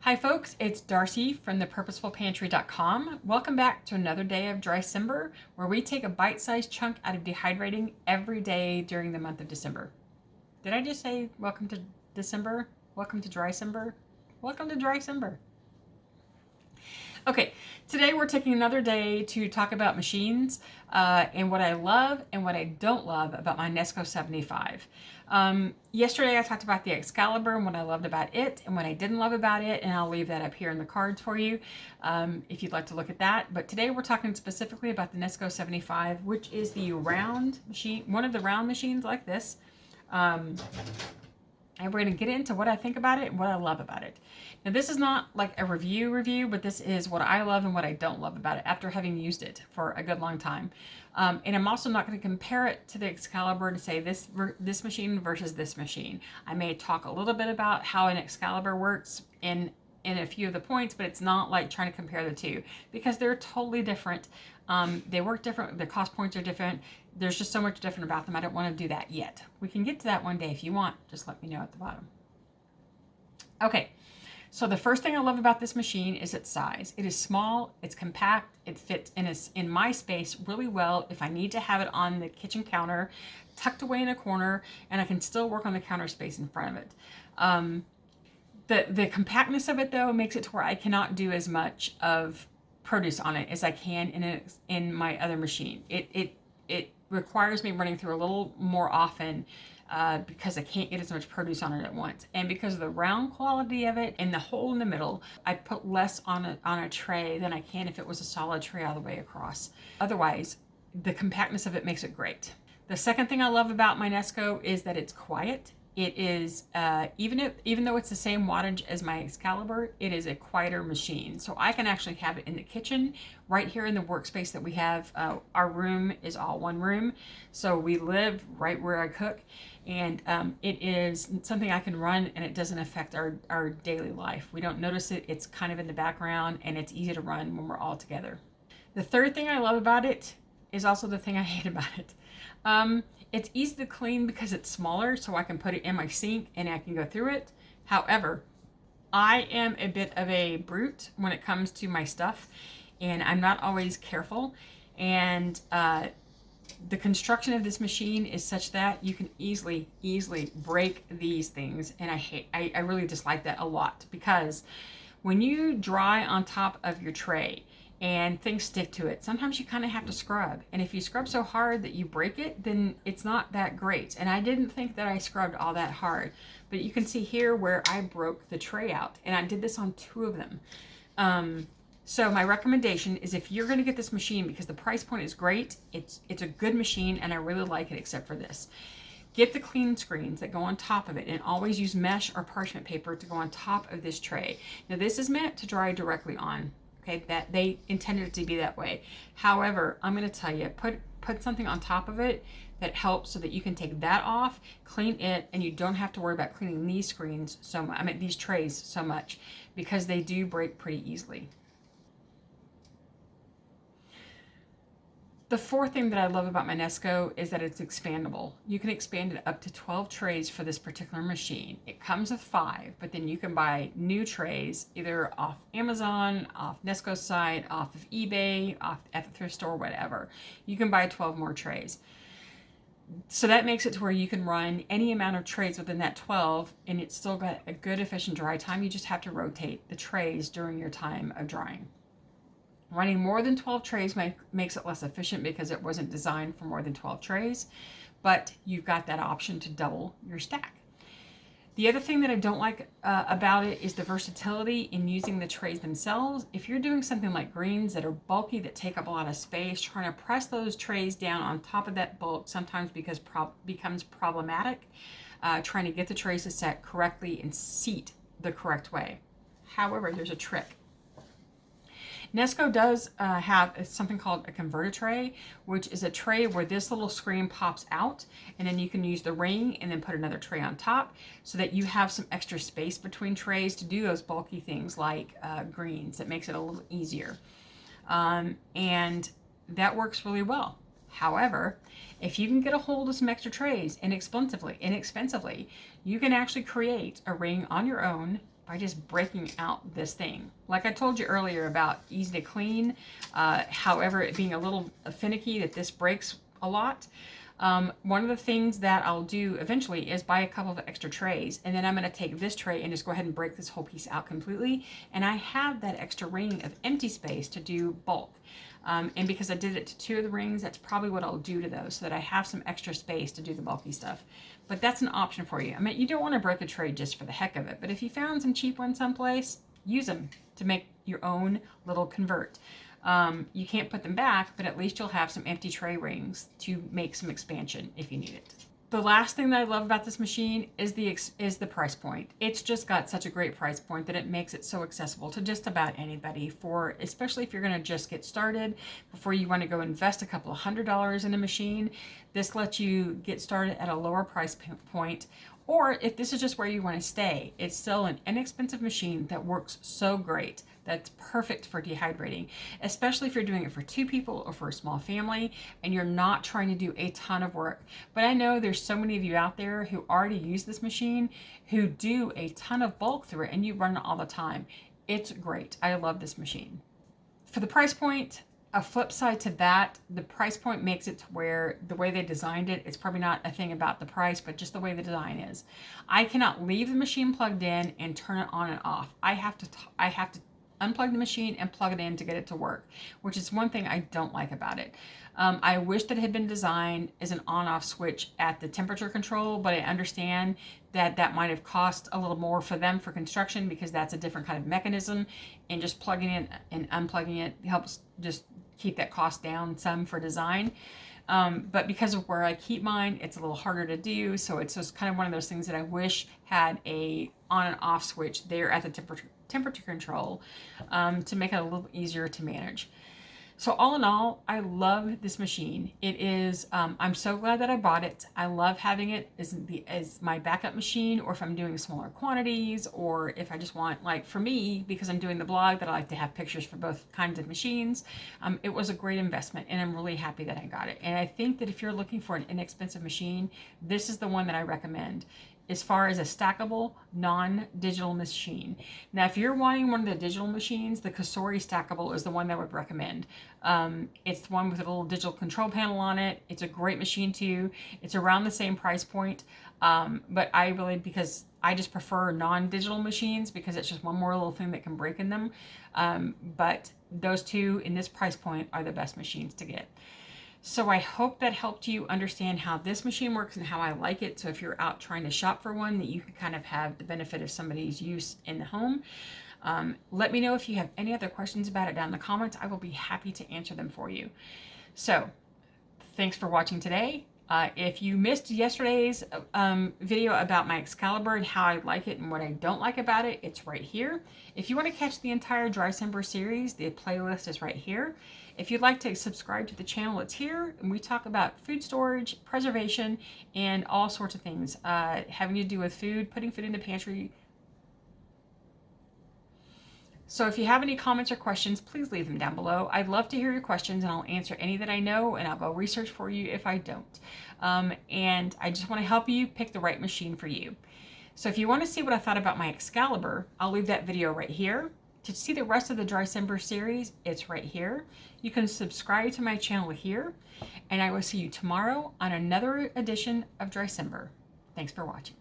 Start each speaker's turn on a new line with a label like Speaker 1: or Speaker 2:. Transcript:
Speaker 1: Hi folks, it's Darcy from the Purposeful Welcome back to another day of Drycember, where we take a bite-sized chunk out of dehydrating every day during the month of December. Did I just say welcome to December? Welcome to Drycember? Welcome to Drycember. Okay, today we're taking another day to talk about machines and what I love and what I don't love about my Nesco 75. Yesterday I talked about the Excalibur and what I loved about it and what I didn't love about it, and I'll leave that up here in the cards for you if you'd like to look at that. But today we're talking specifically about the Nesco 75, which is the round machine, one of the round machines like this. And we're going to get into what I think about it and what I love about it. Now, this is not like a review, but this is what I love and what I don't love about it after having used it for a good long time. And I'm also not going to compare it to the Excalibur to say this machine versus this machine. I may talk a little bit about how an Excalibur works in a few of the points, but it's not like trying to compare the two because they're totally different. They work different. The cost points are different. There's just so much different about them. I don't want to do that yet. We can get to that one day if you want. Just let me know at the bottom. Okay, so the first thing I love about this machine is its size. It is small, it's compact, it fits in my space really well if I need to have it on the kitchen counter, tucked away in a corner, and I can still work on the counter space in front of it. The compactness of it, though, makes it to where I cannot do as much of produce on it as I can in my other machine. It requires me running through a little more often because I can't get as much produce on it at once. And because of the round quality of it and the hole in the middle, I put less on a tray than I can if it was a solid tray all the way across. Otherwise, the compactness of it makes it great. The second thing I love about my Nesco is that it's quiet. It is, even though it's the same wattage as my Excalibur, it is a quieter machine. So I can actually have it in the kitchen, right here in the workspace that we have. Our room is all one room. So we live right where I cook. And it is something I can run and it doesn't affect our daily life. We don't notice it. It's kind of in the background and it's easy to run when we're all together. The third thing I love about it is also the thing I hate about it. It's easy to clean because it's smaller, so I can put it in my sink and I can go through it. However, I am a bit of a brute when it comes to my stuff, and I'm not always careful. And the construction of this machine is such that you can easily break these things, and I really dislike that a lot, because when you dry on top of your tray and things stick to it, sometimes you kind of have to scrub. And if you scrub so hard that you break it, then it's not that great. And I didn't think that I scrubbed all that hard. But you can see here where I broke the tray out. And I did this on 2 of them. So my recommendation is, if you're going to get this machine, because the price point is great, it's a good machine and I really like it except for this. Get the clean screens that go on top of it, and always use mesh or parchment paper to go on top of this tray. Now this is meant to dry directly on. Okay, that they intended it to be that way. However, I'm going to tell you, put something on top of it that helps so that you can take that off, clean it, and you don't have to worry about cleaning these screens so much. I mean, these trays so much, because they do break pretty easily. The fourth thing that I love about my Nesco is that it's expandable. You can expand it up to 12 trays for this particular machine. It comes with 5, but then you can buy new trays either off Amazon, off Nesco's site, off of eBay, off at the thrift store, whatever. You can buy 12 more trays. So that makes it to where you can run any amount of trays within that 12, and it's still got a good efficient dry time. You just have to rotate the trays during your time of drying. Running more than 12 trays makes it less efficient because it wasn't designed for more than 12 trays, but you've got that option to double your stack. The other thing that I don't like about it is the versatility in using the trays themselves. If you're doing something like greens that are bulky, that take up a lot of space, trying to press those trays down on top of that bulk sometimes becomes problematic, trying to get the trays to set correctly and seat the correct way. However, there's a trick. Nesco does have something called a converter tray, which is a tray where this little screen pops out, and then you can use the ring and then put another tray on top so that you have some extra space between trays to do those bulky things like greens. That makes it a little easier. And that works really well. However, if you can get a hold of some extra trays inexpensively, you can actually create a ring on your own by just breaking out this thing. Like I told you earlier about easy to clean, however, it being a little finicky that this breaks a lot. One of the things that I'll do eventually is buy a couple of extra trays, and then I'm going to take this tray and just go ahead and break this whole piece out completely, and I have that extra ring of empty space to do bulk. And because I did it to 2 of the rings, that's probably what I'll do to those, so that I have some extra space to do the bulky stuff. But that's an option for you. I mean, you don't want to break a tray just for the heck of it, but if you found some cheap ones someplace, use them to make your own little convert. You can't put them back, but at least you'll have some empty tray rings to make some expansion if you need it. The last thing that I love about this machine is the price point. It's just got such a great price point that it makes it so accessible to just about anybody, for especially if you're going to just get started before you want to go invest a couple of $100s in a machine. This lets you get started at a lower price point. Or if this is just where you want to stay, it's still an inexpensive machine that works so great. That's perfect for dehydrating, especially if you're doing it for 2 people or for a small family and you're not trying to do a ton of work. But I know there's so many of you out there who already use this machine, who do a ton of bulk through it, and you run it all the time. It's great. I love this machine. For the price point, a flip side to that, the price point makes it to where the way they designed it, it's probably not a thing about the price, but just the way the design is. I cannot leave the machine plugged in and turn it on and off. I have to unplug the machine and plug it in to get it to work, which is one thing I don't like about it. I wish that it had been designed as an on-off switch at the temperature control, but I understand that that might have cost a little more for them for construction, because that's a different kind of mechanism, and just plugging it and unplugging it helps just keep that cost down some for design. But because of where I keep mine, it's a little harder to do. So it's just kind of one of those things that I wish had a on and off switch there at the temperature control to make it a little easier to manage. So all in all, I love this machine. It is, I'm so glad that I bought it. I love having it as my backup machine, or if I'm doing smaller quantities, or if I just want, like for me, because I'm doing the blog, that I like to have pictures for both kinds of machines. It was a great investment, and I'm really happy that I got it. And I think that if you're looking for an inexpensive machine, this is the one that I recommend, as far as a stackable, non-digital machine. Now, if you're wanting one of the digital machines, the Cosori stackable is the one that I would recommend. It's the one with a little digital control panel on it. It's a great machine too. It's around the same price point, but because I just prefer non-digital machines, because it's just one more little thing that can break in them. But those two in this price point are the best machines to get. So I hope that helped you understand how this machine works and how I like it. So if you're out trying to shop for one, that you can kind of have the benefit of somebody's use in the home. Let me know if you have any other questions about it down in the comments. I will be happy to answer them for you. So thanks for watching today. If you missed yesterday's video about my Excalibur and how I like it and what I don't like about it, it's right here. If you want to catch the entire Drycember series, the playlist is right here. If you'd like to subscribe to the channel, it's here. And we talk about food storage, preservation, and all sorts of things having to do with food, putting food in the pantry. So if you have any comments or questions, please leave them down below. I'd love to hear your questions, and I'll answer any that I know, and I'll go research for you if I don't. And I just want to help you pick the right machine for you. So if you want to see what I thought about my Excalibur, I'll leave that video right here. To see the rest of the Drycember series, it's right here. You can subscribe to my channel here, and I will see you tomorrow on another edition of Drycember. Thanks for watching.